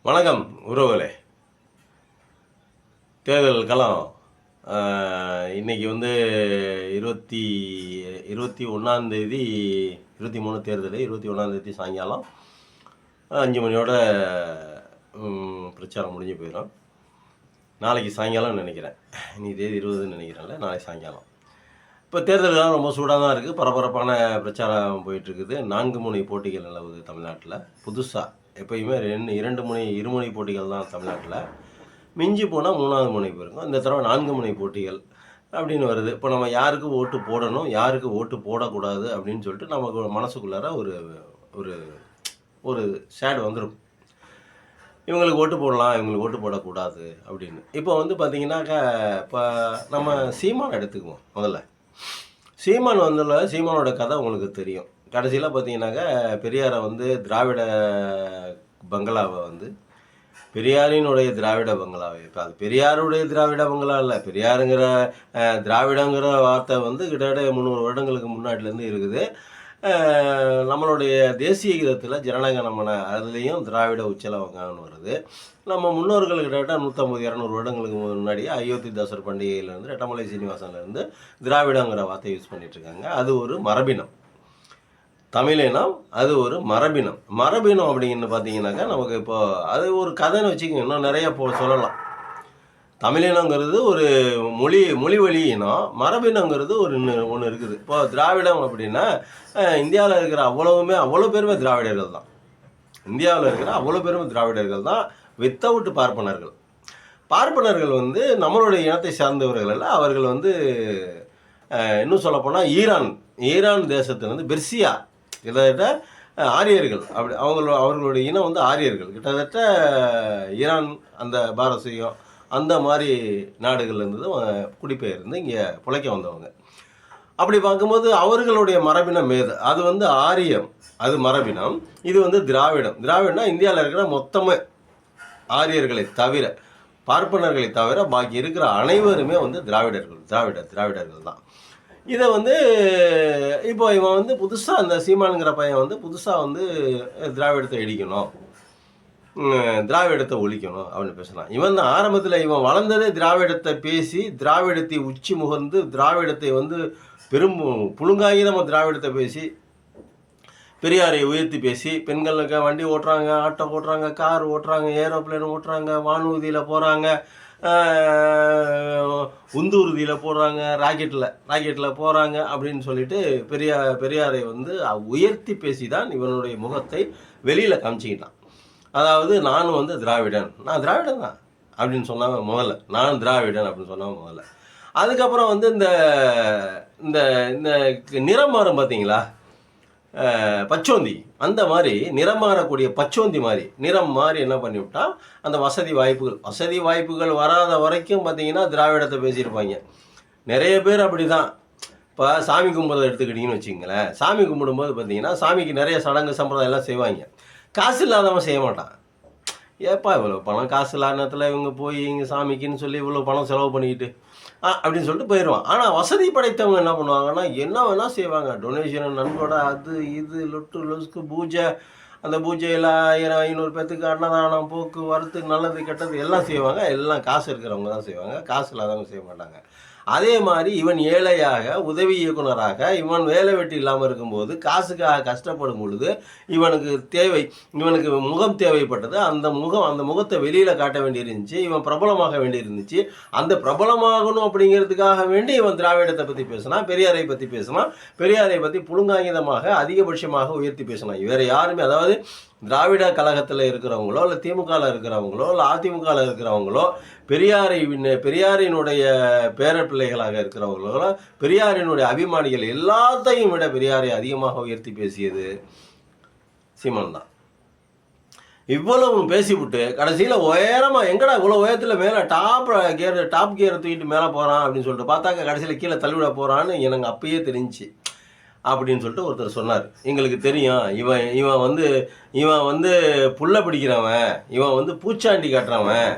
வணக்கம் உறவுகளே. தேர்தல் களம் இன்றைக்கி வந்து 21 23 தேர்தல் 21 சாயங்காலம் 5 மணியோட பிரச்சாரம் முடிஞ்சு போயிடும். நாளைக்கு சாயங்காலம் நினைக்கிறேன், இன்னைக்கு தேதி 20ன்னு நினைக்கிறேன்ல, நாளைக்கு சாயங்காலம். இப்போ தேர்தல்கள்லாம் ரொம்ப சூடாக தான் இருக்குது, பரபரப்பான பிரச்சாரம் போயிட்டுருக்குது. 4 முனை போட்டிகள் நிலவுது தமிழ்நாட்டில். புதுசாக எப்பயுமே இருமுனை போட்டிகள் தான் தமிழ்நாட்டில். மிஞ்சி போனால் 3வது முனை போயிருக்கும். இந்த தடவை 4 முனை போட்டிகள் அப்படின்னு வருது. இப்போ நம்ம யாருக்கு ஓட்டு போடணும், யாருக்கு ஓட்டு போடக்கூடாது அப்படின்னு சொல்லிட்டு நமக்கு மனசுக்குள்ளார ஒரு ஒரு ஒரு ஷேடு வந்துடும். இவங்களுக்கு ஓட்டு போடலாம், இவங்களுக்கு ஓட்டு போடக்கூடாது அப்படின்னு. இப்போ வந்து பார்த்திங்கனாக்கா, இப்போ நம்ம சீமான் எடுத்துக்குவோம். முதல்ல சீமானோட கதை உங்களுக்கு தெரியும். கடைசியில் பார்த்தீங்கன்னாக்கா, பெரியாரை வந்து திராவிட பங்களாவை வந்து பெரியாரினுடைய திராவிட பங்களாவை, இப்போ அது பெரியாருடைய திராவிட பங்களா இல்லை, பெரியாருங்கிற திராவிடங்கிற வார்த்தை வந்து கிட்டத்தட்ட 300 வருடங்களுக்கு முன்னாடிலேருந்து இருக்குது. நம்மளுடைய தேசிய கீதத்தில் ஜனநாயகமன அதுலேயும் திராவிட உச்சலவங்கன்னு வருது. நம்ம முன்னோர்கள் கிட்டத்தட்ட 150-200 வருடங்களுக்கு முன்னாடியே அயோத்திதாசர் பண்டிகையிலேருந்து ரெட்டமலை சீனிவாசன்லேருந்து திராவிடங்கிற வார்த்தை யூஸ் பண்ணிகிட்ருக்காங்க. அது ஒரு மரபினம், தமிழினம். அது ஒரு மரபினம். மரபினம் அப்படின்னு பார்த்தீங்கன்னாக்கா, நமக்கு இப்போது அது ஒரு கதைன்னு வச்சுக்கோங்க, இன்னும் நிறைய சொல்லலாம். தமிழினங்கிறது ஒரு மொழி வழி இனம், மரபினங்கிறது ஒன்று இருக்குது. இப்போ திராவிடம் அப்படின்னா, இந்தியாவில் இருக்கிற அவ்வளோ பேருமே திராவிடர்கள் தான். இந்தியாவில் இருக்கிற அவ்வளோ பேருமே திராவிடர்கள் தான், வித்தவுட் பார்ப்பனர்கள் வந்து நம்மளுடைய இனத்தை சார்ந்தவர்கள் அல்ல. அவர்கள் வந்து இன்னும் சொல்லப்போனால் ஈரான் தேசத்துலேருந்து பெர்சியா, கிட்டத்தட்ட ஆரியர்கள். அப்படி அவர்களுடைய இனம் வந்து ஆரியர்கள். கிட்டத்தட்ட ஈரான், அந்த பாரசீகம், அந்த மாதிரி நாடுகள்லேருந்து குடிபெயர்ந்து இங்கே பிழைக்க வந்தவங்க. அப்படி பார்க்கும்போது அவர்களுடைய மரபினம் அது வந்து ஆரியம், அது மரபினம். இது வந்து திராவிடம்னா இந்தியாவில் இருக்கிற மொத்தமே ஆரியர்களை தவிர, பார்ப்பனர்களை தவிர பாக்கி இருக்கிற அனைவருமே வந்து திராவிடர்கள் தான். இதை வந்து இப்போ இவன் வந்து புதுசாக, அந்த சீமானுங்கிற பையன் வந்து புதுசாக வந்து திராவிடத்தை இடிக்கணும், திராவிடத்தை ஒழிக்கணும் அப்படின்னு பேசலாம். இவன் தான் ஆரம்பத்தில் இவன் வளர்ந்ததே திராவிடத்தை பேசி, திராவிடத்தை உச்சி முகர்ந்து, திராவிடத்தை வந்து பெரும் புழுங்காயுதமாக திராவிடத்தை பேசி, பெரியாரை உயர்த்தி பேசி, பெண்களுக்கு வண்டி ஓட்டுறாங்க, ஆட்டோ ஓட்டுறாங்க, கார் ஓட்டுறாங்க, ஏரோப்ளேன் ஓட்டுறாங்க, வானூர்தியில் போகிறாங்க, உந்தூர்தியில் போடுறாங்க, ராக்கெட்டில் போகிறாங்க அப்படின்னு சொல்லிட்டு பெரியாரை வந்து உயர்த்தி பேசி தான் இவனுடைய முகத்தை வெளியில் காமிச்சிக்கிட்டான். அதாவது நானும் வந்து நான் திராவிடன் தான் அப்படின்னு சொன்னவன் முதல்ல, நான் திராவிடன் அப்படின்னு சொன்னவன் முதல்ல. அதுக்கப்புறம் வந்து இந்த இந்த நிறம் மாறும் பார்த்தீங்களா, பச்சோந்தி, அந்த மாதிரி நிறம் மாறக்கூடிய பச்சோந்தி மாதிரி நிறம் மாறி என்ன பண்ணிவிட்டான், அந்த வசதி வாய்ப்புகள் வராத வரைக்கும் பார்த்தீங்கன்னா திராவிடத்தை பேசியிருப்பாங்க. நிறைய பேர் அப்படி தான். இப்போ சாமி கும்பிட்றத எடுத்துக்கிட்டிங்கன்னு வச்சுங்களேன், சாமி கும்பிடும்போது பார்த்தீங்கன்னா சாமிக்கு நிறைய சடங்கு சம்பிரதாயம் எல்லாம் செய்வாங்க. காசு இல்லாதவன் செய்ய மாட்டான். ஏப்பா இவ்வளோ பணம், காசு இல்லாத நேரத்தில் இவங்க போய் இங்கே சாமிக்குன்னு சொல்லி இவ்வளோ பணம் செலவு பண்ணிக்கிட்டு அப்படின்னு சொல்லிட்டு போயிடுவான். ஆனால் வசதி படைத்தவங்க என்ன பண்ணுவாங்கன்னா, என்ன வேணால் செய்வாங்க. டொனேஷன், நன்கொடை, அது இது, லொஸ்க்கு பூஜை, அந்த பூஜையில் 1000-500 பேர்த்துக்கு அன்னதானம், போக்குவரத்து, நல்லது கெட்டது எல்லாம் செய்வாங்க. எல்லாம் காசு இருக்கிறவங்க தான் செய்வாங்க, காசு இல்லாதவங்க செய்ய மாட்டாங்க. அதே மாதிரி இவன் ஏழையாக, உதவி இயக்குனராக, இவன் வேலை வெட்டி இல்லாமல் இருக்கும்போது, காசுக்காக கஷ்டப்படும் பொழுது இவனுக்கு முகம் தேவைப்பட்டது. அந்த முகத்தை வெளியில் காட்ட வேண்டியிருந்துச்சு, இவன் பிரபலமாக வேண்டியிருந்துச்சு. அந்த பிரபலமாகணும் அப்படிங்கிறதுக்காக வேண்டி இவன் திராவிடத்தை பற்றி பேசினான், பெரியாரை பற்றி பேசினான், பெரியாரை பற்றி புழுங்காங்கிதமாக அதிகபட்சமாக உயர்த்தி பேசினான். வேறு யாருமே, அதாவது திராவிட கழகத்தில் இருக்கிறவங்களோ, இல்லை திமுகவில் இருக்கிறவங்களோ, இல்லை அதிமுகவில் இருக்கிறவங்களோ, பெரியாரினுடைய பேர பிள்ளைகளாக இருக்கிறவங்களோ, பெரியாரினுடைய அபிமானிகள் எல்லாத்தையும் விட பெரியாரை அதிகமாக உயர்த்தி பேசியது சீமான் தான். இவ்வளவு பேசிவிட்டு கடைசியில் உயரமாக, எங்கடா இவ்வளோ உயரத்தில் மேலே டாப் கியரை தூக்கிட்டு மேலே போகிறான் அப்படின்னு சொல்லிட்டு பார்த்தாக்க கடைசியில் கீழே தள்ளிவிட போகிறான்னு எனக்கு அப்பயே தெரிஞ்சிச்சு அப்படின்னு சொல்லிட்டு ஒருத்தர் சொன்னார். எங்களுக்கு தெரியும், இவன் வந்து புல்லை பிடிக்கிறவன், இவன் வந்து பூச்சாண்டி காட்டுறவன்,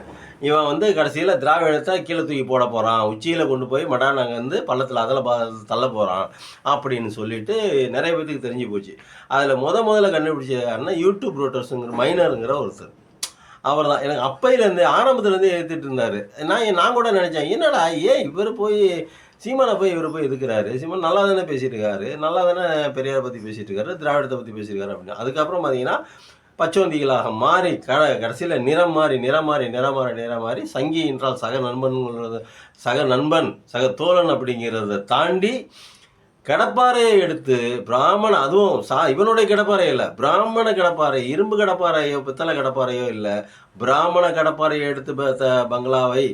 இவன் வந்து கடைசியில் திராவிடத்தை கீழே தூக்கி போட போகிறான், உச்சியில் கொண்டு போய் நாங்கள் வந்து பள்ளத்தில் அதில் தள்ள போகிறான் அப்படின்னு சொல்லிட்டு நிறைய பேத்துக்கு தெரிஞ்சு போச்சு. அதில் முதல்ல கண்டுபிடிச்ச யாருன்னா யூடியூப் ரோட்டர்ஸுங்கிற மைனருங்கிற ஒருத்தர். அவர் தான் எனக்கு அப்பையிலேருந்து ஆரம்பத்துலேருந்து எதிர்த்துட்டு இருந்தார். நான் கூட நினச்சேன், என்னடா ஏன் இவர் போய் சீமானை போய் இவர் போய் எதுக்குறாரு? சீமான் நல்லா தானே பேசிட்டு இருக்காரு, நல்லா தானே பெரியாரை பற்றி பேசிட்டு இருக்காரு, திராவிடத்தை பற்றி பேசியிருக்காரு அப்படின்னு. அதுக்கப்புறம் பார்த்தீங்கன்னா பச்சோந்திகளாக மாறி கடைசியில் நிறம் மாறி சங்கி என்றால் சக நண்பன் சக தோழன் அப்படிங்கிறத தாண்டி கடப்பாறையை எடுத்து அதுவும் இவனுடைய கடப்பாறை இல்லை, பிராமண கடப்பாறை, இரும்பு கடப்பாறையோ பித்தளை கடப்பாறையோ இல்லை, பிராமண கடப்பாறையை எடுத்து பங்களாவை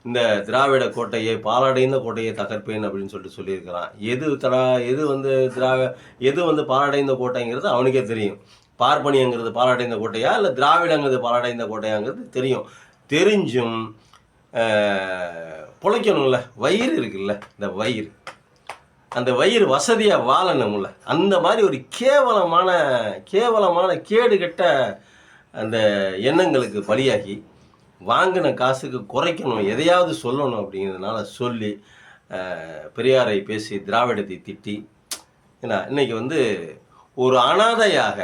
இந்த திராவிட கோட்டையை பாலடைந்த கோட்டையை தகர்ப்பேன் அப்படின்னு சொல்லியிருக்கிறான். எது வந்து பாலடைந்த கோட்டைங்கிறது அவனுக்கே தெரியும். பார்ப்பனியங்கிறது பாலடைந்த கோட்டையா இல்லை திராவிடங்கிறது பாலடைந்த கோட்டையாங்கிறது தெரியும். தெரிஞ்சும் பிழைக்கணும்ல, வயிறு இருக்குல்ல, இந்த வயிறு, அந்த வயிறு வசதியாக வாழணும்ல, அந்த மாதிரி ஒரு கேவலமான கேடு கெட்ட அந்த எண்ணங்களுக்கு பலியாகி வாங்கின காசுக்கு குறைக்கணும், எதையாவது சொல்லணும் அப்படிங்கிறதுனால சொல்லி பெரியாரை பேசி திராவிடத்தை திட்டி, ஏன்னா இன்னைக்கு வந்து ஒரு அனாதையாக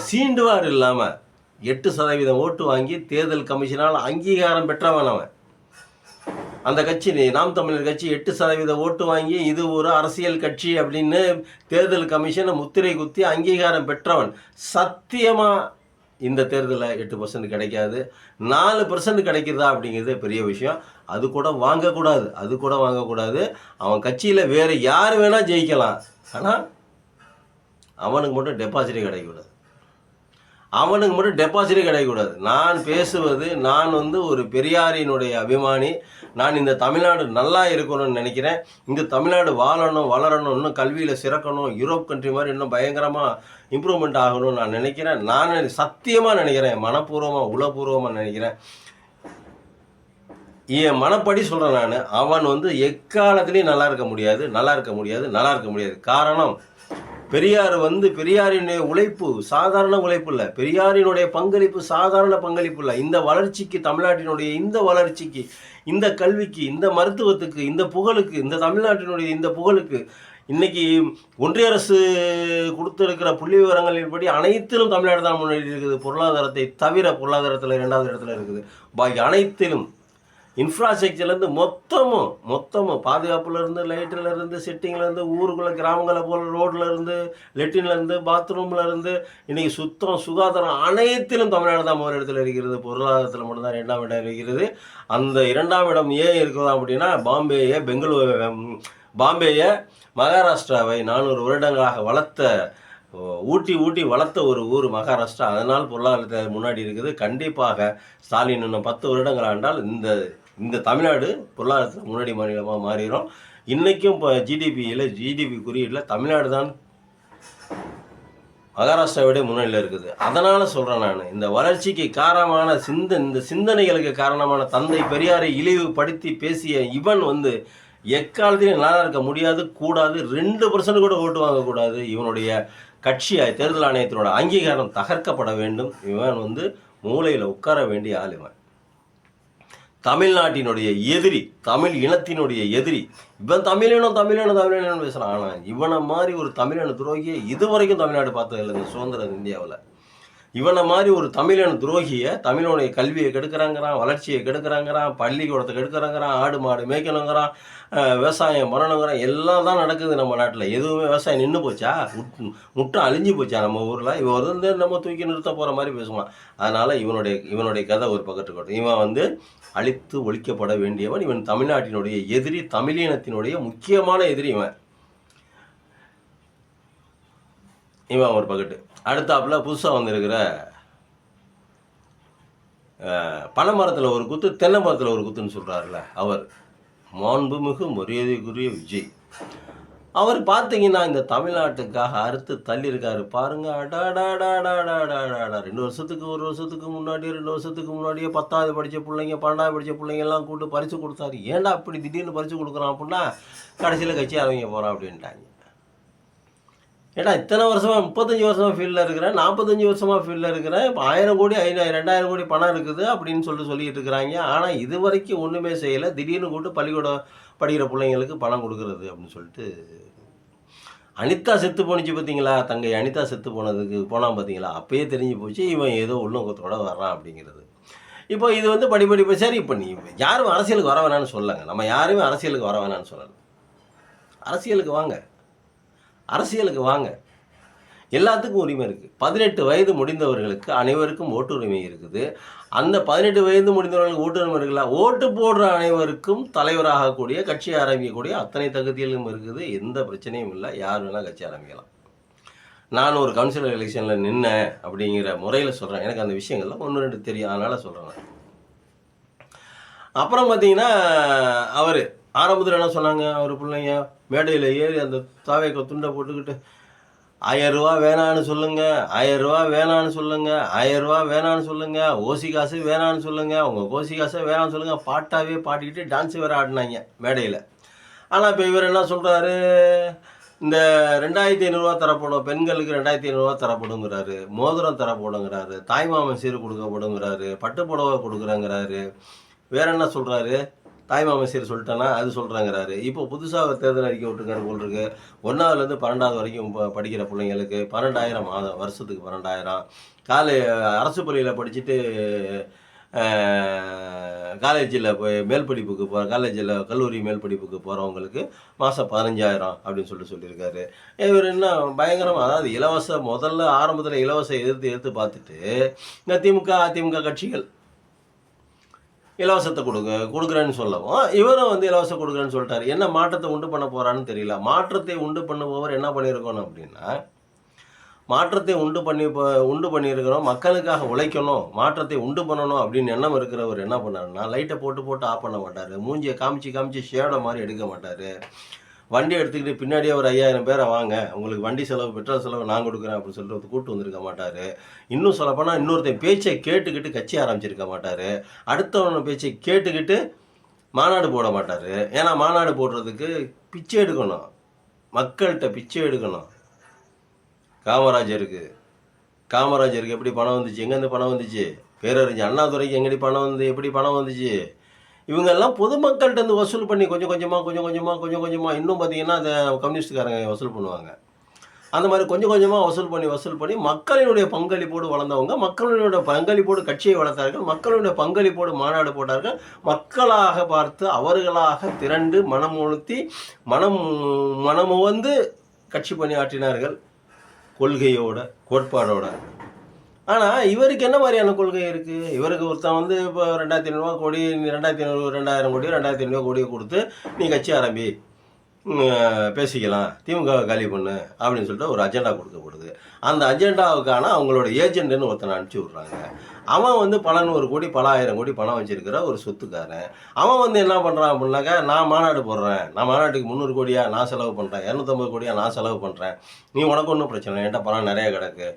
சீண்டுவார் இல்லாமல் 8% ஓட்டு வாங்கி தேர்தல் கமிஷனால் அங்கீகாரம் பெற்றவன் அவன். அந்த கட்சி நாம் தமிழர் கட்சி 8% ஓட்டு வாங்கி இது ஒரு அரசியல் கட்சி அப்படின்னு தேர்தல் கமிஷனை முத்திரை குத்தி அங்கீகாரம் பெற்றவன். சத்தியமாக இந்த தேர்தலில் 8% கிடைக்காது, 4% கிடைக்கிறதா அப்படிங்கிறது பெரிய விஷயம். அது கூட வாங்கக்கூடாது. அவன் கட்சியில் வேறு யார் வேணால் ஜெயிக்கலாம், ஆனால் அவனுக்கு மட்டும் டெபாசிட்டே கிடைக்கக்கூடாது. நான் பேசுவது, நான் வந்து ஒரு பெரியாரினுடைய அபிமானி. நான் இந்த தமிழ்நாடு நல்லா இருக்கணும்னு நினைக்கிறேன். இந்த தமிழ்நாடு வாழணும், வளரணும், இன்னும் கல்வியில் சிறக்கணும், யூரோப் கண்ட்ரி மாதிரி இன்னும் பயங்கரமாக இம்ப்ரூவ்மெண்ட் ஆகணும்னு நான் நினைக்கிறேன். நான் சத்தியமாக நினைக்கிறேன், உளப்பூர்வமாக நினைக்கிறேன். என் மனப்படி சொல்கிறேன் நான். அவன் வந்து எக்காலத்துலேயும் நல்லா இருக்க முடியாது. காரணம், பெரியாரினுடைய உழைப்பு சாதாரண உழைப்பு இல்லை, பெரியாரினுடைய பங்களிப்பு சாதாரண பங்களிப்பு இல்லை. இந்த வளர்ச்சிக்கு, தமிழ்நாட்டினுடைய இந்த வளர்ச்சிக்கு, இந்த கல்விக்கு, இந்த மருத்துவத்துக்கு, இந்த புகழுக்கு, இந்த தமிழ்நாட்டினுடைய இந்த புகழுக்கு இன்னைக்கு ஒன்றிய அரசு கொடுத்திருக்கிற புள்ளி விவரங்களின்படி அனைத்திலும் தமிழ்நாடு தான் முன்னாடி இருக்குது. பொருளாதாரத்தை தவிர பொருளாதாரத்தில் 2வது இடத்துல இருக்குது. பாக்கி அனைத்திலும் இன்ஃப்ராஸ்ட்ரக்சர்லேருந்து மொத்தமும் பாதுகாப்புலேருந்து, லைட்டிலேருந்து, செட்டிங்லேருந்து, ஊருக்குள்ளே கிராமங்களை போல் ரோட்லேருந்து, லெட்டின்லேருந்து, பாத்ரூம்லேருந்து, இன்றைக்கி சுத்தம் சுகாதாரம் அனைத்திலும் தமிழ்நாடு தான் முதல் இடத்துல இருக்கிறது. பொருளாதாரத்தில் மட்டும்தான் 2ஆம் இடம் இருக்கிறது. அந்த 2ஆம் இடம் ஏன் இருக்கிறதா அப்படின்னா, பாம்பேயை மகாராஷ்டிராவை 400 வருடங்களாக ஊட்டி வளர்த்த ஒரு ஊர் மகாராஷ்டிரா. அதனால் பொருளாதாரத்தை முன்னாடி இருக்குது. கண்டிப்பாக ஸ்டாலின் இன்னும் 10 வருடங்கள் ஆண்டால் இந்த தமிழ்நாடு பொருளாதாரத்தில் முன்னாடி மாநிலமாக மாறிடும். இன்றைக்கும் இப்போ ஜிடிபி குறியீட்டில் தமிழ்நாடு தான் மகாராஷ்டிராவிட முன்னிலையில் இருக்குது. அதனால் சொல்கிறேன் நான், இந்த வளர்ச்சிக்கு காரணமான இந்த சிந்தனைகளுக்கு காரணமான தந்தை பெரியாரை இழிவுபடுத்தி பேசிய இவன் வந்து எக்காலத்திலையும் நல்லா இருக்க கூடாது. 2% கூட ஓட்டு வாங்கக்கூடாது. இவனுடைய கட்சியாய் தேர்தல் ஆணையத்தினோட அங்கீகாரம் தகர்க்கப்பட வேண்டும். இவன் வந்து மூலையில் உட்கார வேண்டிய ஆள். இவன் தமிழ்நாட்டினுடைய எதிரி, தமிழ் இனத்தினுடைய எதிரி. இவன் தமிழினம் பேசுகிறான். ஆனால் இவனை மாதிரி ஒரு தமிழின துரோகியை இதுவரைக்கும் தமிழ்நாடு பார்த்தது இல்லைங்க சுதந்திர இந்தியாவில். இவனை மாதிரி ஒரு தமிழின துரோகியை, தமிழனுடைய கல்வியை கெடுக்கிறாங்கிறான், வளர்ச்சியை கெடுக்கிறாங்கிறான், பள்ளிக்கூடத்தை கெடுக்கிறாங்கிறான், ஆடு மாடு மேய்க்கணுங்கிறான், விவசாயம் பண்ணணுங்கிறான். எல்லாம் தான் நடக்குது நம்ம நாட்டில். எதுவுமே விவசாயம் நின்று போச்சா, முட்டை அழிஞ்சு போச்சா நம்ம ஊரில்? இவன் வந்து நம்ம தூக்கி நிறுத்த போகிற மாதிரி பேசுவான். அதனால் இவனுடைய கதை ஒரு பக்கத்துக்கு. இவன் வந்து அழித்து ஒழிக்கப்பட வேண்டியவன். இவன் தமிழ்நாட்டினுடைய எதிரி, தமிழினத்தினுடைய முக்கியமான எதிரி இவன் ஒரு பக்கத்து. அடுத்தாப்புல புதுசாக வந்திருக்கிற பனை மரத்தில் ஒரு குத்து, தென்னை மரத்தில் ஒரு குத்துன்னு சொல்கிறாருல அவர், மாண்புமிகு மரியாதைக்குரிய விஜய். அவர் பார்த்தீங்கன்னா இந்த தமிழ்நாட்டுக்காக அறுத்து தள்ளியிருக்காரு பாருங்க. அடாடாடாடாடாடாடா 2 வருஷத்துக்கு 1 வருஷத்துக்கு முன்னாடியே 2 வருஷத்துக்கு முன்னாடியே 10வது படித்த பிள்ளைங்க 12வது படித்த பிள்ளைங்கெல்லாம் கூப்பிட்டு பரிசு கொடுத்தாரு. ஏன்டா அப்படி திடீர்னு பரிசு கொடுக்குறான் அப்படின்னா, கடைசியில் கட்சி ஆரம்பிக்க போகிறான் அப்படின்ட்டாங்க. ஏன்னா இத்தனை வருஷமாக 35 வருஷமாக ஃபீல்டில் இருக்கிறேன், 45 வருஷமாக ஃபீல்டில் இருக்கிறேன், இப்போ 1000 கோடி 2000 கோடி பணம் இருக்குது அப்படின்னு சொல்லிட்டு இருக்கிறாங்க. ஆனால் இது வரைக்கும் ஒன்றுமே செய்யலை. திடீர்னு கூப்பிட்டு பள்ளிக்கூடம் படிக்கிற பிள்ளைங்களுக்கு பணம் கொடுக்குறது அப்படின்னு சொல்லிட்டு அனிதா செத்து போணுச்சு பார்த்தீங்களா, தங்கை அனிதா செத்து போனான் பார்த்தீங்களா, அப்பயே தெரிஞ்சு போச்சு இவன் ஏதோ உள்நோக்கத்தோட வர்றான் அப்படிங்கிறது. இப்போ இது வந்து படிப்படிப்பு சரி இப்போ நீ யாரும் அரசியலுக்கு வர வேணாம்னு சொல்லலங்க. நம்ம யாருமே அரசியலுக்கு வர வேணாம்னு சொல்லல. அரசியலுக்கு வாங்க. அரசியலுக்கு வாங்க. எல்லாத்துக்கும் உரிமை இருக்கு. 18 வயது முடிந்தவர்களுக்கு அனைவருக்கும் ஓட்டுரிமை இருக்குது. அந்த 18 வயது முடிந்தவர்களுக்கு ஓட்டுரிமை இருக்குல்ல, ஓட்டு போடுற அனைவருக்கும் தலைவராகக்கூடிய, கட்சி ஆரம்பிக்கக்கூடிய அத்தனை தகுதிகளும் இருக்குது. எந்த பிரச்சனையும் இல்ல. யார் வேணா கட்சி ஆரம்பிக்கலாம். நான் ஒரு கவுன்சிலர் எலெக்ஷன்ல நின்னேன் அப்படிங்கிற முறையில சொல்றேன். எனக்கு அந்த விஷயங்கள்லாம் 1, 2 தெரியும். அதனால சொல்றேன் நான். அப்புறம் பார்த்தீங்கன்னா, அவரு ஆரம்பத்துல என்ன சொன்னாங்க, அவரு பிள்ளைங்க மேடையில ஏறி அந்த தாவேக்கா துண்ட போட்டுக்கிட்டு, ரூ. 1000 வேணான்னு சொல்லுங்க, ரூ. 1000 வேணான்னு சொல்லுங்க, ரூ. 1000 வேணான்னு சொல்லுங்க, ஓசி காசு வேணான்னு சொல்லுங்க, உங்க ஓசி காசை வேணான்னு சொல்லுங்க, பாட்டாவே பாடிக்கிட்டு டான்ஸ் வேற ஆடினாங்க மேடையில. ஆனா இப்ப இவர் என்ன சொல்றாரு, இந்த ரூ. 2500 தரப்படும், பெண்களுக்கு ரூ. 2500 தரப்படுங்கிறாரு, மோதிரம் தரப்படுங்கிறாரு, தாய்மாமன் சீர் கொடுக்கப்படுங்கிறாரு, பட்டு புடவை கொடுக்குறேங்கிறாரு, வேற என்ன சொல்றாரு, தாய்மாமன் சீர் சொல்லிட்டேன்னா அது சொல்கிறேங்கிறாரு. இப்போ புதுசாக ஒரு தேர்தல் அறிக்கை விட்டுருக்காரு போல் இருக்கு. 1ஆவதுலேருந்து 12ஆவது வரைக்கும் படிக்கிற பிள்ளைங்களுக்கு 12,000 மாதம், வருஷத்துக்கு 12,000. அரசு பள்ளியில் படிச்சுட்டு காலேஜில் போய் மேல் படிப்புக்கு காலேஜில் கல்லூரி மேல் படிப்புக்கு போகிறவங்களுக்கு மாதம் 15,000 அப்படின்னு சொல்லியிருக்காரு. இவர் என்ன பயங்கரமாக, அதாவது முதல்ல ஆரம்பத்தில் இலவசம் எதிர்த்து பார்த்துட்டு இந்த திமுக அதிமுக கட்சிகள் இலவசத்தை கொடுக்குறேன்னு சொல்லவும் இவரும் வந்து இலவசம் கொடுக்குறேன்னு சொல்லிட்டாரு. என்ன மாற்றத்தை உண்டு பண்ண போகிறான்னு தெரியல. மாற்றத்தை உண்டு பண்ணுபவர் என்ன பண்ணியிருக்கணும் அப்படின்னா, மாற்றத்தை உண்டு பண்ணியிருக்கிறோம், மக்களுக்காக உழைக்கணும், மாற்றத்தை உண்டு பண்ணணும் அப்படின்னு எண்ணம் இருக்கிறவர் என்ன பண்ணாருன்னா, லைட்டை போட்டு ஆஃப் பண்ண மாட்டார், மூஞ்சியை காமிச்சு ஷேடை மாதிரி எடுக்க மாட்டார், வண்டி எடுத்துக்கிட்டு பின்னாடியே ஒரு 5,000 பேரை வாங்க, உங்களுக்கு வண்டி செலவு பெட்ரோல் செலவு நான் கொடுக்குறேன் அப்படின்னு சொல்லிட்டு கூப்பிட்டு வந்திருக்க மாட்டார். இன்னும் சொல்லப்போனால் இன்னொருத்தன் பேச்சை கேட்டுக்கிட்டு கட்சி ஆரம்பிச்சிருக்க மாட்டார். அடுத்தவன பேச்சை கேட்டுக்கிட்டு மாநாடு போட மாட்டார். ஏன்னா மாநாடு போடுறதுக்கு பிச்சை எடுக்கணும், மக்கள்கிட்ட பிச்சை எடுக்கணும். காமராஜருக்கு எப்படி பணம் வந்துச்சு, எங்கேருந்து பணம் வந்துச்சு, பேரறிஞர் அண்ணாதுரைக்கு எப்படி பணம் வந்துச்சு, இவங்கெல்லாம் பொதுமக்கள்கிட்ட வசூல் பண்ணி கொஞ்சம் கொஞ்சமாக இன்னும் பார்த்தீங்கன்னா அந்த கம்யூனிஸ்டுக்காரங்க வசூல் பண்ணுவாங்க. அந்த மாதிரி கொஞ்சம் கொஞ்சமாக வசூல் பண்ணி மக்களினுடைய பங்களிப்போடு வளர்ந்தவங்க, மக்களினுடைய பங்களிப்போடு கட்சியை வளர்த்தார்கள், மக்களுடைய பங்களிப்போடு மாநாடு போட்டார்கள். மக்களாக பார்த்து அவர்களாக திரண்டு மனமு வந்து கட்சி பணியாற்றினார்கள், கொள்கையோட கோட்பாடோட. ஆனால் இவருக்கு என்ன மாதிரியான கொள்கை இருக்குது? இவருக்கு ஒருத்தன் வந்து இப்போ 2,500 கோடி, 2,000 கோடி 2,500 கோடியை கொடுத்து நீ கட்சி ஆரம்பி, பேசிக்கலாம், திமுக காலி பண்ணு அப்படின்னு சொல்லிட்டு ஒரு அஜெண்டா கொடுக்கப்படுது. அந்த அஜெண்டாவுக்கான அவங்களோட ஏஜென்ட்னு ஒருத்தனை அனுப்பிச்சி விட்றாங்க. அவன் வந்து பல 100 கோடி பல 1000 கோடி பணம் வச்சிருக்கிற ஒரு சொத்துக்காரன். அவன் வந்து என்ன பண்ணுறான் அப்படின்னாக்கா, நான் மாநாடு போடுறேன், நான் மாநாட்டுக்கு 300 கோடியா நான் செலவு பண்ணுறேன், 250 கோடியா நான் செலவு பண்ணுறேன், நீ உனக்கு ஒன்றும் பிரச்சனை இல்லை, என்கிட்ட பணம் நிறைய கிடக்கு,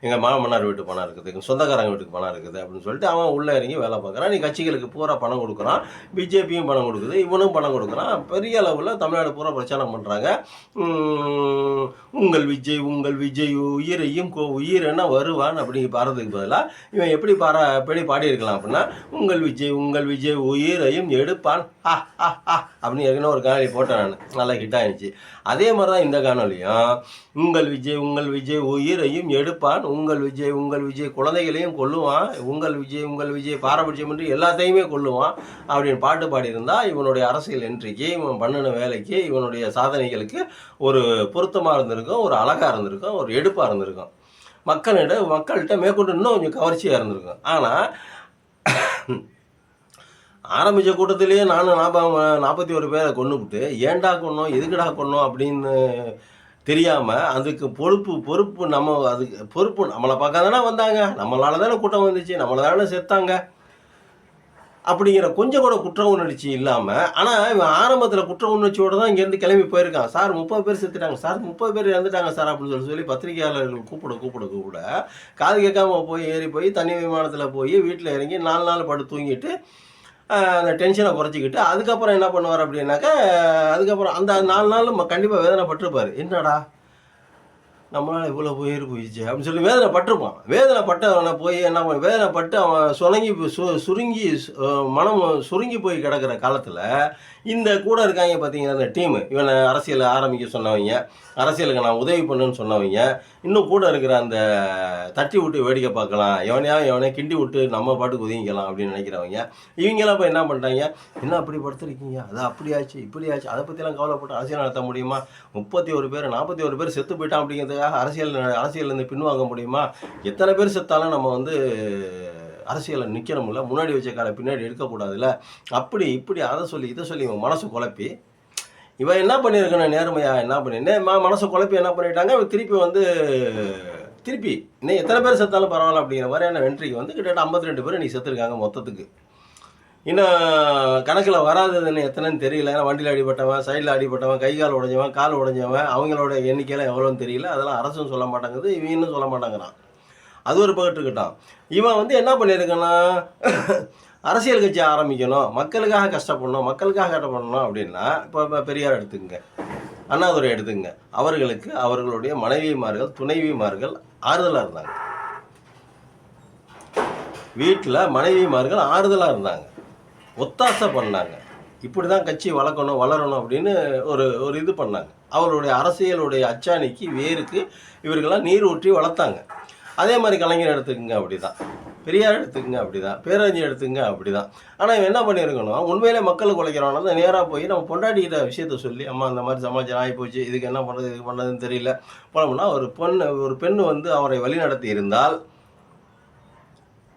எங்கள் மாமன்னார் வீட்டு பணம் இருக்குது, எங்கள் சொந்தக்காரங்க வீட்டுக்கு பணம் இருக்குது அப்படின்னு சொல்லிட்டு அவன் உள்ளே இறங்கி வேலை பார்க்குறான். நீ கட்சிகளுக்கு பூரா பணம் கொடுக்குறான், பிஜேபியும் பணம் கொடுக்குது, இவனும் பணம் கொடுக்குறான். பெரிய அளவில் தமிழ்நாடு பூரா பிரச்சாரம் பண்ணுறாங்க. உங்கள் விஜய் உயிரையும் உயிரென வருவான் அப்படி பாடுறதுக்கு பதிலாக இவன் எப்படி பாடியிருக்கலாம் அப்படின்னா, உங்கள் விஜய் உயிரையும் எடுப்பான் அப்படின்னு ஏற்கனவே ஒரு காணொலி போட்டேன் நான், நல்லா ஹிட் ஆகிடுச்சு. அதே மாதிரி தான் இந்த காணொலியும், உங்கள் விஜய் உயிரையும் எடுப்பான், உங்கள் விஜய் குழந்தைகளையும் கொல்லுவான், உங்கள் விஜய் பாரபட்சம் என்று எல்லாத்தையுமே கொல்லுவான் அப்படின்னு பாட்டு பாடியிருந்தா இவனுடைய அரசியல் என்ட்ரிக்கு, இவன் பண்ணின வேலைக்கு, இவனுடைய சாதனைகளுக்கு ஒரு பொருத்தமாக இருந்திருக்கும், ஒரு அழகாக இருந்திருக்கும், ஒரு எடுப்பாக இருந்திருக்கும், மக்கள்கிட்ட மேற்கொண்டு இன்னும் கொஞ்சம் கவர்ச்சியாக இருந்திருக்கும். ஆனால் ஆரம்பித்த கூட்டத்திலேயே நானும் 41 பேரை கொண்டுவிட்டு ஏண்டா கொன்னோம், எதுக்குடா கொன்னோம் அப்படின்னு தெரியாமல் அதுக்கு பொறுப்பு நம்மளை பார்க்க தானே வந்தாங்க, நம்மளால தானே கூட்டம் வந்துச்சு, நம்மளை தானே செத்தாங்க அப்படிங்கிற கொஞ்சம் கூட குற்ற உணர்ச்சி இல்லாமல். ஆனால் இவன் ஆரம்பத்தில் குற்ற உணர்ச்சியோடு தான் இங்கேருந்து கிளம்பி போயிருக்கான். சார் 30 பேர் செத்துட்டாங்க சார், 30 பேர் இறந்துட்டாங்க சார் அப்படின்னு சொல்லி பத்திரிகையாளர்கள் கூப்பிட காது கேட்காம ஏறி போய் தனி விமானத்தில் போய் வீட்டில் இறங்கி 4 நாள் படுத்து தூங்கிட்டு அந்த டென்ஷனை குறைச்சிக்கிட்டு அதுக்கப்புறம் என்ன பண்ணுவார் அப்படின்னாக்கா, அதுக்கப்புறம் அந்த 4 நாள் கண்டிப்பாக வேதனைப்பட்டிருப்பார். என்னடா நம்மளால் இவ்வளோ போயிடுச்சு அப்படின்னு சொல்லி வேதனை பட்டிருப்பான். வேதனை பட்டவனை போய் என்ன வேதனை பட்டு அவன் சுருங்கி மனம் சுருங்கி போய் கிடக்கிற காலத்தில் இந்த கூட இருக்காங்க பார்த்தீங்கன்னா அந்த டீமு, இவனை அரசியலை ஆரம்பிக்க சொன்னவங்க, அரசியலுக்கு நான் உதவி பண்ணுன்னு சொன்னவங்க, இன்னும் கூட இருக்கிற அந்த தட்டி விட்டு வேடிக்கை பார்க்கலாம், எவனையும் கிண்டி விட்டு நம்ம பாட்டுக்கு உதவிக்கலாம் அப்படின்னு நினைக்கிறவங்க, இவங்கெல்லாம் இப்போ என்ன பண்ணிட்டாங்க, என்ன அப்படி படுத்துருக்கீங்க, அது அப்படியாச்சு இப்படியாச்சு, அதை பற்றிலாம் கவலைப்பட்டு அரசியல் நடத்த முடியுமா, 31 பேர் 41 பேர் செத்து போயிட்டான் அப்படிங்கிறதுக்காக அரசியல்லேருந்து பின்வாங்க முடியுமா, எத்தனை பேர் செத்தாலும் நம்ம வந்து அரசியலில் நிற்கணும்ல, முன்னாடி வச்ச காலை பின்னாடி எடுக்கக்கூடாதுல்ல, அப்படி இப்படி அதை சொல்லி இதை சொல்லி இவன் மனசு குழப்பி இவன் என்ன பண்ணியிருக்கணும், நேர்மையாக என்ன பண்ணிருந்தேன் மனசை குழப்பி என்ன பண்ணிட்டாங்க, அவன் திருப்பி இன்னும் எத்தனை பேர் செத்தாலும் பரவாயில்ல அப்படிங்கிற மாதிரியான வென்ட்ரிக்கு வந்து கிட்டத்தட்ட 52 பேர் நீ செத்துருக்காங்க மொத்தத்துக்கு. இன்னும் கணக்கில் வராததுன்னு எத்தனைன்னு தெரியல. ஏன்னா வண்டியில் அடிபட்டவன், சைடில் அடிபட்டவன், கை கால் உடஞ்சவன், கால் உடஞ்சவன், அவங்களோட எண்ணிக்கையில் எவ்வளோன்னு தெரியல. அதெல்லாம் அரசும் சொல்ல மாட்டாங்குது, இவனும் சொல்ல மாட்டாங்கிறான். அது ஒரு பக்கத்து இருக்கட்டும். இவன் வந்து என்ன பண்ணியிருக்கான்னா, அரசியல் கட்சி ஆரம்பிக்கணும், மக்களுக்காக கஷ்டப்படணும், மக்களுக்காக கஷ்டப்படணும் அப்படின்னா, இப்போ பெரியார் எடுத்துக்கங்க, அண்ணாதுரை எடுத்துக்கங்க, அவர்களுக்கு அவர்களுடைய மனைவிமார்கள் துணைவிமார்கள் ஆறுதலாக இருந்தாங்க. வீட்டில் மனைவிமார்கள் ஆறுதலாக இருந்தாங்க, ஒத்தாசை பண்ணாங்க, இப்படி தான் கட்சி வளரணும் அப்படின்னு ஒரு இது பண்ணாங்க. அவருடைய அரசியலுடைய அச்சாணிக்கு வேருக்கு இவர்களெல்லாம் நீர் ஊற்றி வளர்த்தாங்க. அதே மாதிரி கலைஞர் எடுத்துக்கங்க அப்படி தான், பெரியார் எடுத்துக்கங்க அப்படி தான், பேரறிஞர் எடுத்துக்கங்க அப்படி தான். ஆனால் இவன் என்ன பண்ணியிருக்கணும், உண்மையிலே மக்களுக்கு உழைக்கிறவனா நேராக போய் நம்ம பொண்டாட்டிக்கிட்ட விஷயத்த சொல்லி, அம்மா அந்த மாதிரி சமாச்சாரம் ஆகிப்போச்சு, இதுக்கு என்ன பண்ணுறது இதுக்கு பண்ணதுன்னு தெரியல போனோம்னா, ஒரு பெண் வந்து அவரை வழிநடத்தி இருந்தால்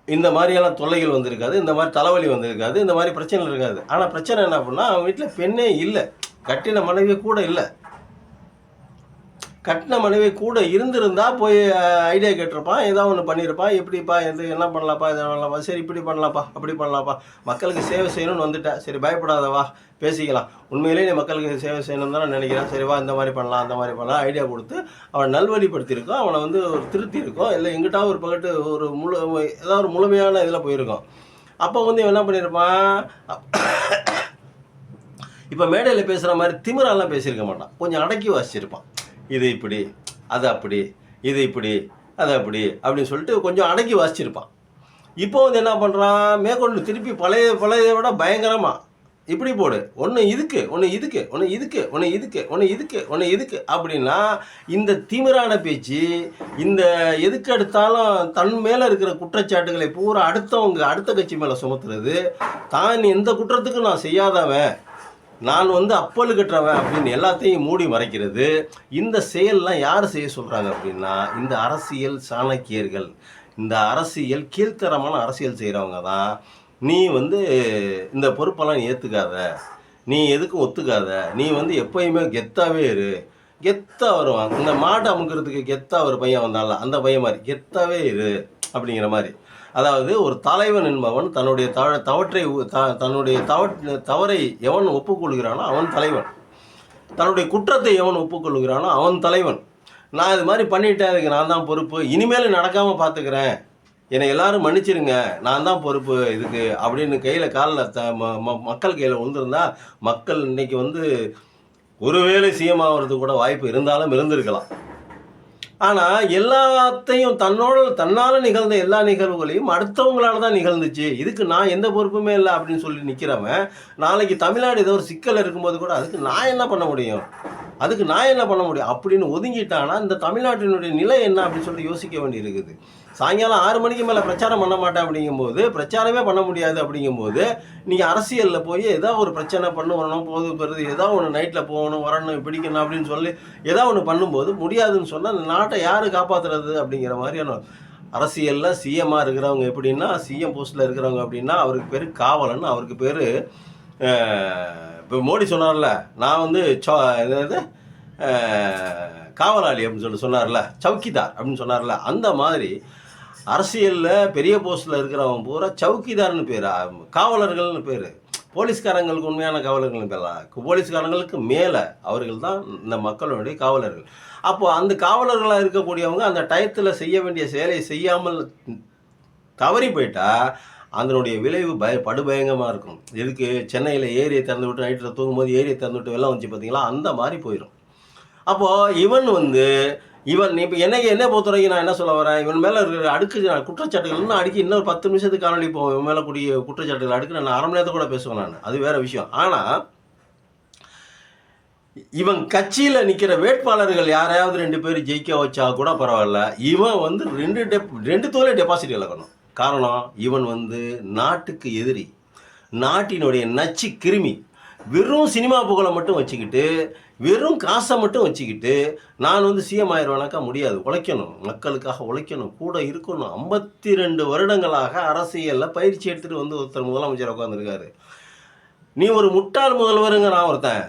இந்த மாதிரியெல்லாம் தொல்லைகள் வந்திருக்காது, இந்த மாதிரி தலைவலி வந்திருக்காது, இந்த மாதிரி பிரச்சனை இருக்காது. ஆனால் பிரச்சனை என்ன பண்ணால், அவன் வீட்டில் பெண்ணே இல்லை, கட்டின மனைவி கூட இல்லை. கட்டின மனைவி கூட இருந்திருந்தா போய் ஐடியா கேட்டிருப்பான், ஏதாவது ஒன்று பண்ணியிருப்பான், எப்படிப்பா என்ன பண்ணலாப்பா, இதை பண்ணலாப்பா, சரி இப்படி பண்ணலாப்பா அப்படி பண்ணலாப்பா, மக்களுக்கு சேவை செய்யணும்னு வந்துட்டேன், சரி பயப்படாதவா பேசிக்கலாம், உண்மையிலேயே நீ மக்களுக்கு சேவை செய்யணும்னு தானே நினைக்கிறேன், சரிவா இந்த மாதிரி பண்ணலாம் அந்த மாதிரி பண்ணலாம் ஐடியா கொடுத்து அவனை நல்வழிப்படுத்தியிருக்கோம், அவனை வந்து ஒரு திருத்தி இருக்கோம், இல்லை எங்கிட்ட ஒரு பக்கத்து ஏதாவது ஒரு முழுமையான இதில் போயிருக்கோம். அப்போ வந்து இவன் என்ன பண்ணியிருப்பான், இப்போ மேடையில் பேசுகிற மாதிரி திமிரெல்லாம் பேசியிருக்க மாட்டான், கொஞ்சம் அடக்கி வாசிச்சிருப்பான். இது இப்படி அது அப்படி, இது இப்படி அது அப்படி அப்படின்னு சொல்லிட்டு கொஞ்சம் அடக்கி வாசிச்சிருப்பான். இப்போ வந்து என்ன பண்ணுறான், மேற்கொண்டு திருப்பி பழையதை விட பயங்கரமாக இப்படி போடு, ஒன்று இதுக்கு ஒன்று இதுக்கு ஒன்று இதுக்கு ஒன்று இதுக்கு ஒன்று இதுக்கு ஒன்று இதுக்கு அப்படின்னா, இந்த திமிரான பேச்சு, இந்த எதுக்கு எடுத்தாலும் தன் மேலே இருக்கிற குற்றச்சாட்டுகளை பூரா அடுத்த கட்சி மேலே சுமத்துறது, தான் எந்த குற்றத்துக்கும் நான் செய்யாதவன், நான் வந்து அப்பல் கட்டுறவன் அப்படின்னு எல்லாத்தையும் மூடி மறைக்கிறது. இந்த செயல்லாம் யார் செய்ய சொல்கிறாங்க அப்படின்னா, இந்த அரசியல் சாணக்கியர்கள், இந்த அரசியல் கீழ்த்தரமான அரசியல் செய்கிறவங்க தான். நீ வந்து இந்த பொறுப்பெல்லாம் ஏற்றுக்காத, நீ எதுக்கும் ஒத்துக்காத, நீ வந்து எப்பயுமே கெத்தாவே இரு, கெத்தாக வருவான், இந்த மாட்டை அமுக்கிறதுக்கு கெத்தாக ஒரு பையன் வந்தால அந்த பையன் மாதிரி கெத்தாவே இரு அப்படிங்கிற மாதிரி. அதாவது ஒரு தலைவன் என்பவன் தன்னுடைய தவறை எவன் ஒப்புக்கொள்கிறானோ அவன் தலைவன், தன்னுடைய குற்றத்தை எவன் ஒப்புக்கொள்கிறானோ அவன் தலைவன். நான் இது மாதிரி பண்ணிட்டேன், அதுக்கு நான் தான் பொறுப்பு, இனிமேல் நடக்காமல் பார்த்துக்கிறேன், என்னை எல்லாரும் மன்னிச்சிருங்க, நான் தான் பொறுப்பு இதுக்கு அப்படின்னு கையில் காலில் மக்கள் கையில் விழுந்திருந்தா, மக்கள் இன்னைக்கு வந்து ஒருவேளை சிஎம் ஆகிறதுக்கு கூட வாய்ப்பு இருந்தாலும் இருந்திருக்கலாம். ஆனால் எல்லாத்தையும் தன்னால் நிகழ்ந்த எல்லா நிகழ்வுகளையும் அடுத்தவங்களால தான் நிகழ்ந்துச்சு, இதுக்கு நான் எந்த பொறுப்புமே இல்லை அப்படின்னு சொல்லி நிற்கிறவன், நாளைக்கு தமிழ்நாடு ஏதோ ஒரு சிக்கல் இருக்கும்போது கூட அதுக்கு நான் என்ன பண்ண முடியும் அப்படின்னு ஒதுங்கிட்டானா இந்த தமிழ்நாட்டினுடைய நிலை என்ன அப்படின்னு சொல்லிட்டு யோசிக்க வேண்டி இருக்குது. சாயங்காலம் 6 மணிக்கு மேலே பிரச்சாரம் பண்ண மாட்டேன் அப்படிங்கும்போது, பிரச்சாரமே பண்ண முடியாது அப்படிங்கும்போது, நீங்கள் அரசியலில் போய் ஏதாவது ஒரு பிரச்சனை வரணும் போது ஏதாவது ஒன்று நைட்டில் போகணும் வரணும் பிடிக்கணும் அப்படின்னு சொல்லி ஏதாவது ஒன்று பண்ணும்போது முடியாதுன்னு சொன்னால் அந்த நாட்டை யார் காப்பாற்றுறது அப்படிங்கிற மாதிரியான அரசியலில் சிஎம்மாக இருக்கிறவங்க எப்படின்னா, சிஎம் போஸ்ட்டில் இருக்கிறவங்க அப்படின்னா அவருக்கு பேர் காவலன், அவருக்கு பேர் இப்போ மோடி சொன்னார்ல, நான் வந்து காவலாளி அப்படின்னு சொன்னார்ல, சவுக்கிதார் அப்படின்னு சொன்னார்ல, அந்த மாதிரி அரசியலில் பெரிய போஸ்ட்டில் இருக்கிறவங்க பூரா சவுக்கிதார்னு பேர், காவலர்கள்னு பேர். போலீஸ்காரங்களுக்கு உண்மையான காவலர்கள்னு பேரலாம், போலீஸ்காரங்களுக்கு மேலே அவர்கள் தான் இந்த மக்களுடைய காவலர்கள். அப்போது அந்த காவலர்களாக இருக்கக்கூடியவங்க அந்த டயத்தில் செய்ய வேண்டிய செயலை செய்யாமல் தவறி போயிட்டா அதனுடைய விளைவு படுபயங்கரமாக இருக்கும். எதுக்கு, சென்னையில் ஏரியை திறந்து விட்டு நைட்டில் தூங்கும்போது ஏரியை திறந்து விட்டு வெள்ளம் வந்துச்சு பார்த்தீங்களா, அந்த மாதிரி போயிடும். அப்போது இவன் வந்து இவன் இப்போ என்ன பொறுத்த வரைக்கும் நான் என்ன சொல்ல வரேன், இவன் மேலே இருக்கிற குற்றச்சாட்டுகள் இன்னும் இன்னொரு 10 நிமிஷத்துக்கு காணொலி போவோம். இவன் மேலே கூடிய குற்றச்சாட்டுகள் அடுக்கு நான் அரை மணி நேரத்தை கூட பேசுவேன் நான், அது வேற விஷயம். ஆனால் இவன் கட்சியில் நிற்கிற வேட்பாளர்கள் யாரையாவது 2 பேர் ஜெயிக்க வச்சா கூட பரவாயில்ல, இவன் வந்து 2 தோலை டெபாசிட் இழக்கணும். காரணம், இவன் வந்து நாட்டுக்கு எதிரி, நாட்டினுடைய நச்சு கிருமி. வெறும் சினிமா புகழை மட்டும் வச்சுக்கிட்டு, வெறும் காசை மட்டும் வச்சுக்கிட்டு நான் வந்து சிஎம் ஆயிடுவேனாக்கா முடியாது. உழைக்கணும், மக்களுக்காக உழைக்கணும், கூட இருக்கணும். 52 வருடங்களாக அரசியலில் பயிற்சி எடுத்துகிட்டு வந்து ஒருத்தர் முதலமைச்சர் உட்காந்துருக்காரு. நீ ஒரு முட்டாள் முதல்வருங்கிறான் ஒருத்தன்,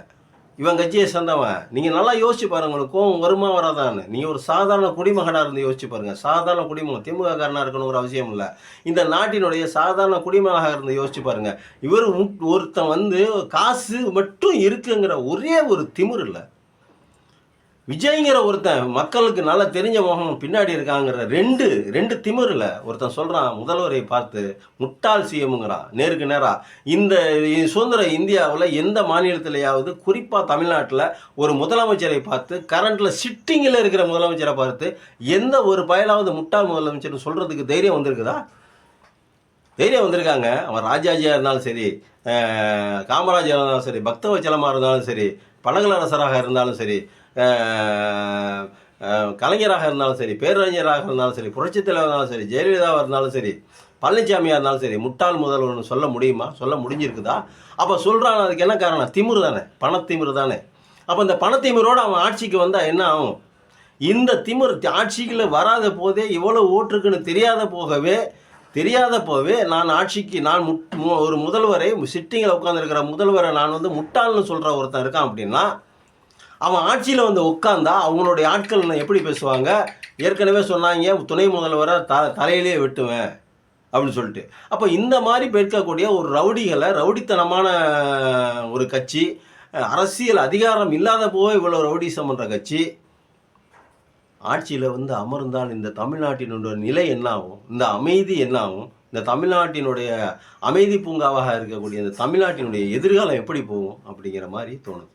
இவன் கட்சியை சேர்ந்தவன். நீங்கள் நல்லா யோசிச்சு பாருங்க, உங்களுக்கு கோவம் வருமா வராதான்னு. நீங்கள் ஒரு சாதாரண குடிமகனாக இருந்து யோசிச்சு பாருங்கள். சாதாரண குடிமகன், திமுக காரனாக இருக்கணுங்கிற அவசியம் இல்லை, இந்த நாட்டினுடைய சாதாரண குடிமகனாக இருந்து யோசிச்சு பாருங்கள். இவர் ஒருத்தன் வந்து காசு மட்டும் இருக்குங்கிற ஒரே ஒரு திமிர் இல்லை. விஜய்ங்கிற ஒருத்தன் மக்களுக்கு நல்லா தெரிஞ்ச முகம் பின்னாடி இருக்காங்கிற ரெண்டு திமிரில் ஒருத்தன் சொல்கிறான், முதல்வரை பார்த்து முட்டாள் சிஎம்ங்கிறான் நேருக்கு நேராக. இந்த சுதந்திர இந்தியாவில் எந்த மாநிலத்திலேயாவது, குறிப்பாக தமிழ்நாட்டில் ஒரு முதலமைச்சரை பார்த்து, கரண்டில் சிட்டிங்கில் இருக்கிற முதலமைச்சரை பார்த்து எந்த ஒரு பயலாவது முட்டாள் முதலமைச்சர்னு சொல்கிறதுக்கு தைரியம் வந்திருக்குதா? தைரியம் வந்திருக்காங்க. அவன் ராஜாஜியாக இருந்தாலும் சரி, காமராஜராக இருந்தாலும் சரி, பக்தவச்சலமாக இருந்தாலும் சரி, பனகலரசராக இருந்தாலும் சரி, கலைஞராக இருந்தாலும் சரி, பேரறிஞராக இருந்தாலும் சரி, புரட்சித் தலைவராக இருந்தாலும் சரி, ஜெயலலிதாவாக இருந்தாலும் சரி, பழனிசாமியாக இருந்தாலும் சரி, முட்டாள் முதல்வர்னு சொல்ல முடியுமா? சொல்ல முடிஞ்சிருக்குதா? அப்போ சொல்கிறான், அதுக்கு என்ன காரணம்? திமிரு தானே, பணத்திமிரு தானே. அப்போ இந்த பணத்திமிரோடு அவன் ஆட்சிக்கு வந்தால் என்ன ஆகும்? இந்த திமிர் ஆட்சிக்கு வராத போதே இவ்வளோ ஓட்டுருக்குன்னு தெரியாத போவே நான் ஆட்சிக்கு ஒரு முதல்வரை சிட்டிங்கில் உட்காந்துருக்கிற முதல்வரை நான் வந்து முட்டாள்னு சொல்கிற ஒருத்தன் இருக்கான் அப்படின்னா, அவன் ஆட்சியில் வந்து உட்காந்தா அவங்களுடைய ஆட்கள் எப்படி பேசுவாங்க? ஏற்கனவே சொன்னாங்க, துணை முதல்வரை தலையிலே வெட்டுவேன் அப்படின்னு சொல்லிட்டு. அப்போ இந்த மாதிரி பேர்க்கக்கூடிய ஒரு ரவுடித்தனமான ஒரு கட்சி, அரசியல் அதிகாரம் இல்லாத போய் இவ்வளோ ரவுடிசம் பண்ணுற கட்சி ஆட்சியில் வந்து அமர்ந்தால் இந்த தமிழ்நாட்டினுடைய நிலை என்ன ஆகும்? இந்த அமைதி என்ன ஆகும்? இந்த தமிழ்நாட்டினுடைய அமைதி பூங்காவாக இருக்கக்கூடிய இந்த தமிழ்நாட்டினுடைய எதிர்காலம் எப்படி போகும் அப்படிங்கிற மாதிரி தோணுது.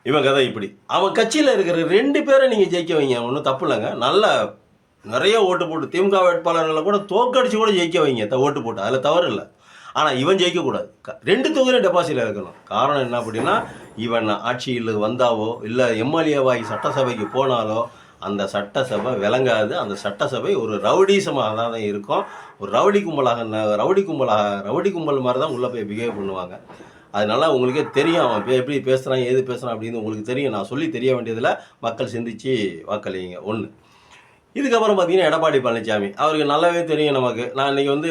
இவன் கதை இப்படி. அவன் கட்சியில் இருக்கிற 2 பேரை நீங்கள் ஜெயிக்க வைங்க, ஒன்றும் தப்பு இல்லைங்க. நல்ல நிறைய ஓட்டு போட்டு திமுக வேட்பாளர்களை கூட தோக்கடிச்சு கூட ஜெயிக்க வைங்க, ஓட்டு போட்டு, அதில் தவறு இல்லை. ஆனால் இவன் ஜெயிக்கக்கூடாது. 2 தொகுதியும் டெபாசிட் இருக்கணும். காரணம் என்ன அப்படின்னா, இவன் ஆட்சியில் வந்தாவோ இல்லை எம்எல்ஏவாகி சட்டசபைக்கு போனாலோ அந்த சட்டசபை விளங்காது. அந்த சட்டசபை ஒரு ரவுடிசமாக தான் இருக்கும். ஒரு ரவுடி கும்பல் மாதிரி தான் உள்ளே போய் பிஹேவ் பண்ணுவாங்க. அதனால உங்களுக்கே தெரியும் அவன் எப்படி பேசுகிறான், ஏது பேசுகிறான் அப்படின்னு உங்களுக்கு தெரியும். நான் சொல்லி தெரிய வேண்டியதில் மக்கள் சிந்திச்சு வாக்களிங்க. 1. இதுக்கப்புறம் பார்த்தீங்கன்னா எடப்பாடி பழனிசாமி, அவருக்கு நல்லாவே தெரியும் நமக்கு. நான் இன்றைக்கி வந்து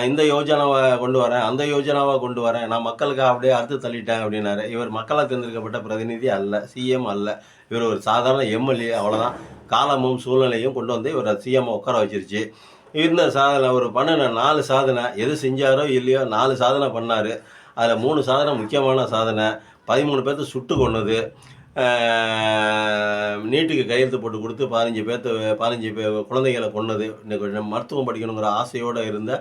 இந்த யோஜனாவை கொண்டு வரேன், அந்த யோஜனாவை கொண்டு வரேன், நான் மக்களுக்காக அப்படியே அறுத்து தள்ளிட்டேன் அப்படின்னாரு. இவர் மக்களால் தேர்ந்தெடுக்கப்பட்ட பிரதிநிதி அல்ல, சிஎம் அல்ல. இவர் ஒரு சாதாரண எம்எல்ஏ, அவ்வளோதான். காலமும் சூழ்நிலையும் கொண்டு வந்து இவர் சிஎம்மை உட்கார வச்சிருச்சு. இந்த சாதனை ஒரு பண்ணின 4 சாதனை, எது செஞ்சாரோ இல்லையோ 4 சாதனை பண்ணார். அதில் 3 சாதனை முக்கியமான சாதனை. 13 பேர்த்து சுட்டு கொண்டது, நீட்டுக்கு கையெழுத்து போட்டு கொடுத்து 15 குழந்தைகளை கொண்டது, மருத்துவம் படிக்கணுங்கிற ஆசையோடு இருந்த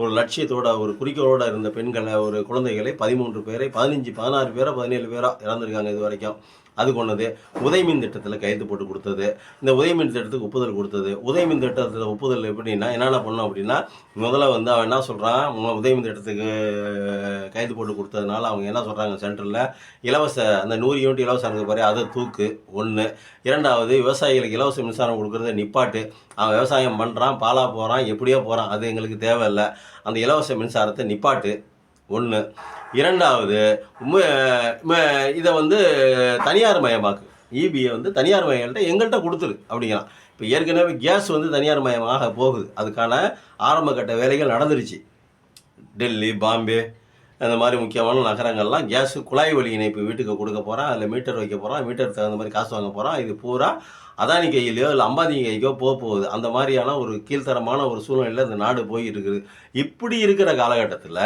ஒரு லட்சியத்தோட ஒரு குறிக்கோளோடு இருந்த பெண்களை, ஒரு குழந்தைகளை 13 பேரை 16 பேரோ 17 பேரோ இறந்துருக்காங்க இது வரைக்கும். அது கொண்டது. உதயமின் திட்டத்தில் கையெழுத்து போட்டு கொடுத்தது, இந்த உதயமின் திட்டத்துக்கு ஒப்புதல் கொடுத்தது. உதயமின் திட்டத்தில் ஒப்புதல் எப்படின்னா என்னென்ன பண்ணோம் அப்படின்னா, முதல்ல வந்து அவன் என்ன சொல்கிறான், உதயமின் திட்டத்துக்கு கையெழுத்து போட்டு கொடுத்ததுனால அவங்க என்ன சொல்கிறாங்க, சென்டரில் இலவச அந்த 100 யூனிட் இலவசம் இருக்குது பாரு, அதை தூக்கு. 1. 2வது, விவசாயிகளுக்கு இலவச மின்சாரம் கொடுக்குறத நிப்பாட்டு. அவன் விவசாயம் பண்ணுறான், பாலாக போகிறான், எப்படியோ போகிறான், அது எங்களுக்கு தேவையில்லை. அந்த இலவச மின்சாரத்தை நிப்பாட்டு. 1. 2வது, இதை வந்து தனியார் மயமாக்கு. ஈபியை வந்து தனியார் மயங்கள்கிட்ட எங்கள்கிட்ட கொடுத்துரு அப்படிங்கிறான். இப்போ ஏற்கனவே கேஸ் வந்து தனியார் மயமாக போகுது. அதுக்கான ஆரம்ப கட்ட வேலைகள் நடந்துருச்சு. டெல்லி, பாம்பே அந்த மாதிரி முக்கியமான நகரங்கள்லாம் கேஸு குழாய் வழி இணைப்பு வீட்டுக்கு கொடுக்க போகிறான். அதில் மீட்டர் வைக்க போகிறான், மீட்டர் தகுந்த மாதிரி காசு வாங்க போகிறான். இது பூரா அதானி கையிலையோ இல்லை அம்பானி கைக்கோ போகுது. அந்த மாதிரியான ஒரு கீழ்த்தரமான ஒரு சூழ்நிலையில் இந்த நாடு போயிட்டு இருக்குது. இப்படி இருக்கிற காலகட்டத்தில்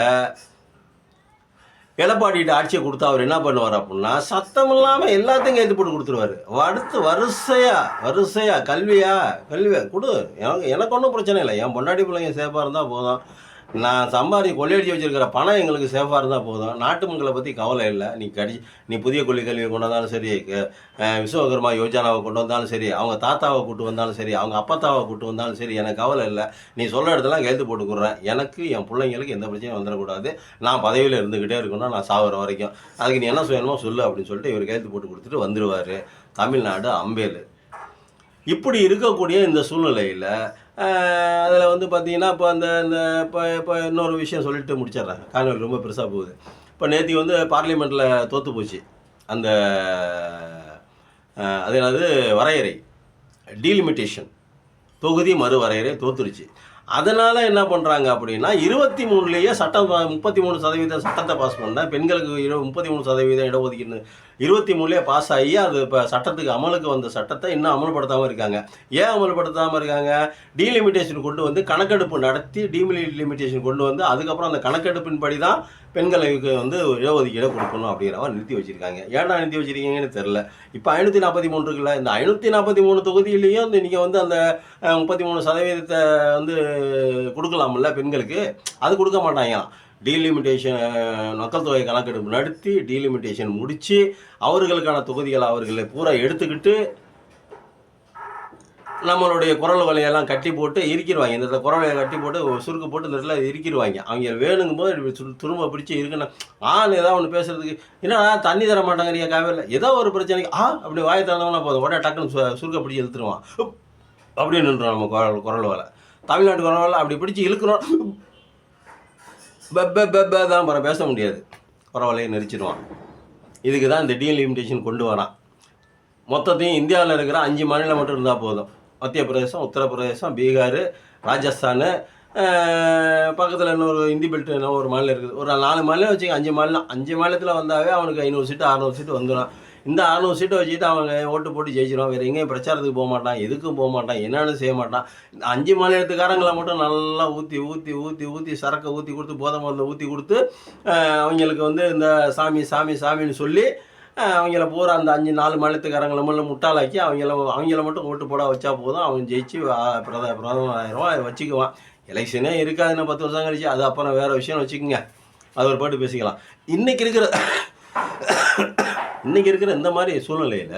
எடப்பாடிகிட்ட ஆட்சியை கொடுத்தா அவர் என்ன பண்ணுவார் அப்படின்னா, சத்தம் இல்லாமல் எல்லாத்தையும் கைது போட்டு கொடுத்துருவார். அடுத்து வரிசையாக கல்வி கொடு, எனக்கு ஒன்றும் பிரச்சனை இல்லை, என் பொண்டாட்டி பிள்ளைங்க சேஃபாக இருந்தால் போதும், நான் கொள்ளையடிச்சு வச்சிருக்கிற பணம் எங்களுக்கு சேஃபாக இருந்தால் போதும். நாட்டு மக்களை பற்றி கவலை இல்லை. நீ புதிய கல்வியை கொண்டு வந்தாலும் சரி, விஸ்வகர்மா யோஜனாவை கொண்டு வந்தாலும் சரி, அவங்க தாத்தாவை கூட்டு வந்தாலும் சரி, அவங்க அப்பத்தாவை கூட்டு வந்தாலும் சரி, எனக்கு கவலை இல்லை. நீ சொல்கிற இடத்துல கையெழுத்து போட்டுக்கிறேன். எனக்கு என் பிள்ளைங்களுக்கு எந்த பிரச்சனையும் வந்துடக்கூடாது. நான் பதவியில் இருந்துக்கிட்டே இருக்கணும், நான் சாகுற வரைக்கும். அதுக்கு நீ என்ன செய்யணுமோ சொல்லு அப்படின்னு சொல்லிட்டு இவர் கையெழுத்து போட்டு கொடுத்துட்டு வந்துடுவார். தமிழ்நாடு அம்பேல். இப்படி இருக்கக்கூடிய இந்த சூழ்நிலையில் அதில் வந்து பார்த்தீங்கன்னா இப்போ இப்போ இன்னொரு விஷயம் சொல்லிட்டு முடிச்சிடுறேன். காணொலி ரொம்ப பெருசாக போகுது. இப்போ நேற்று வந்து பார்லிமெண்ட்டில் தோற்று போச்சு அந்த அது என்னது வரையறை, டீலிமிட்டேஷன், தொகுதி மறுவரையறை தோற்றுருச்சு. அதனால் என்ன பண்ணுறாங்க அப்படின்னா 23லேயே சட்டம் 33% சட்டத்தை பாஸ் பண்ணேன். பெண்களுக்கு 33% இடஒதுக்கீடு 23லேயே பாஸ் ஆகி அது இப்போ சட்டத்துக்கு அமலுக்கு வந்த சட்டத்தை இன்னும் அமல்படுத்தாமல் இருக்காங்க. ஏன் அமல்படுத்தாமல் இருக்காங்க? டீலிமிட்டேஷன் கொண்டு வந்து கணக்கெடுப்பு நடத்தி டீலிமிட்டேஷன் கொண்டு வந்து அதுக்கப்புறம் அந்த கணக்கெடுப்பின் படி தான் பெண்களுக்கு வந்து இடஒதுக்கீடை கொடுக்கணும் அப்படிங்கிறவங்க நிறுத்தி வச்சுருக்காங்க. ஏன்னா நிறுத்தி வச்சுருக்கீங்கன்னு தெரில. இப்போ 543 இருக்குல்ல, இந்த 543 தொகுதியிலையும் நீங்கள் வந்து அந்த 33% வந்து கொடுக்கலாம்ல பெண்களுக்கு. அது கொடுக்க மாட்டாங்களாம். டீலிமிட்டேஷன் மக்கள் தொகை கணக்கெடுப்பு நடத்தி டீலிமிட்டேஷன் முடித்து அவர்களுக்கான தொகுதிகளை அவர்களை பூரா எடுத்துக்கிட்டு நம்மளுடைய குரல் வலையெல்லாம் கட்டி போட்டு இறுக்கிடுவாங்க. இந்த குரல் வலையை கட்டி போட்டு சுருக்கு போட்டு இந்த இடத்துல இறுக்கிடுவாங்க. அவங்க வேணுங்கும் போது துரும்ப பிடிச்சி இருக்குன்னு ஏதாவது ஒன்று பேசுறதுக்கு என்ன தண்ணி தர மாட்டாங்க காவேரியில் ஏதோ ஒரு பிரச்சனைக்கு அப்படி வாயை திறந்தவனா போதும் உடனே டக்குன்னு சுருக்க பிடிச்சி இழுத்துருவான் அப்படின்னு நின்றுடும் நம்ம குரல் வலை. தமிழ்நாட்டு குரல் வலை அப்படி பிடிச்சி இழுக்கிறோம் தான் பேச முடியாது, குரவலையை நெரிச்சிடுவான். இதுக்கு தான் இந்த டீலிமிட்டேஷன் கொண்டு வரான். மொத்தத்தையும் இந்தியாவில் இருக்கிற 5 மாநிலம் மட்டும் இருந்தால் போதும். மத்திய பிரதேசம், உத்தரப்பிரதேசம், பீகார், ராஜஸ்தான், பக்கத்தில் இன்னொரு இந்தி பெல்ட் என்ன ஒரு மாநிலம் இருக்குது. ஒரு 4 மாநிலம் வச்சுக்க, 5 மாநிலம். 5 மாநிலத்தில் வந்தாவே அவனுக்கு 500 சீட்டு 600 சீட்டு வந்துடும். இந்த 600 சீட்டை வச்சுட்டு அவங்க ஓட்டு போட்டு ஜெயிச்சிடுவான். வேறு எங்கேயும் பிரச்சாரத்துக்கு போக மாட்டான், எதுக்கும் போக மாட்டான், என்னென்னு செய்ய மாட்டான். இந்த 5 மாநிலத்துக்காரங்களை மட்டும் நல்லா ஊற்றி சரக்கை ஊற்றி கொடுத்து போதை மருந்தை ஊற்றி கொடுத்து அவங்களுக்கு வந்து இந்த சாமின்னு சொல்லி அவங்கள பூரா அந்த 4 மாநிலத்துக்காரங்களை மட்டும் முட்டாளாக்கி அவங்கள மட்டும் ஓட்டு போட வச்சா போதும். அவன் ஜெயிச்சு பிரதமர் ஆயிரம் அதை வச்சுக்குவான். எலெக்ஷனே இருக்காது இன்னும் 10 வருஷம் கழிச்சு. அது அப்புறம் வேறு விஷயம் வச்சுக்கோங்க, அது ஒரு பாட்டு பேசிக்கலாம். இன்றைக்கி இருக்கிற இந்த மாதிரி சூழ்நிலையில்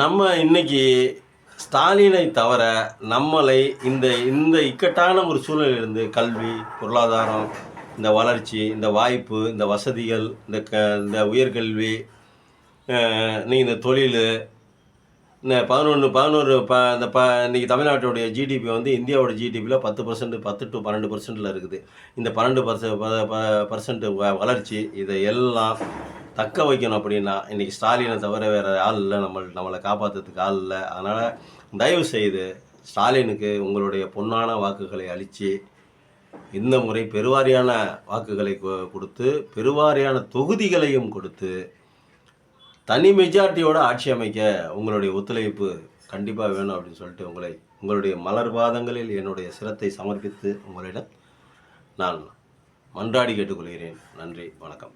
நம்ம இன்னைக்கு ஸ்டாலினை தவிர நம்மளை இந்த இக்கட்டான ஒரு சூழ்நிலையிலிருந்து கல்வி, பொருளாதாரம், இந்த வளர்ச்சி, இந்த வாய்ப்பு, இந்த வசதிகள், இந்த உயர்கல்வி, இந்த தொழில், இந்த 11 இன்றைக்கி தமிழ்நாட்டுடைய ஜிடிபி வந்து இந்தியாவோட ஜிடிபியில் 10% 10 to 12% இருக்குது. இந்த 12% வளர்ச்சி இதை எல்லாம் தக்க வைக்கணும் அப்படின்னா இன்றைக்கி ஸ்டாலினை தவிர வேறு ஆள் இல்லை, நம்மளை காப்பாற்றுறதுக்கு ஆள் இல்லை. அதனால் தயவு செய்து ஸ்டாலினுக்கு உங்களுடைய பொன்னான வாக்குகளை அளித்து இந்த முறை பெருவாரியான வாக்குகளை கொடுத்து பெருவாரியான தொகுதிகளையும் கொடுத்து தனி மெஜாரிட்டியோட ஆட்சி அமைக்க உங்களுடைய ஒத்துழைப்பு கண்டிப்பாக வேணும் அப்படின்னு சொல்லிட்டு உங்களுடைய மலர் பாதங்களில் என்னுடைய சிரத்தை சமர்ப்பித்து உங்களிடம் நான் மன்றாடி கேட்டுக்கொள்கிறேன். நன்றி, வணக்கம்.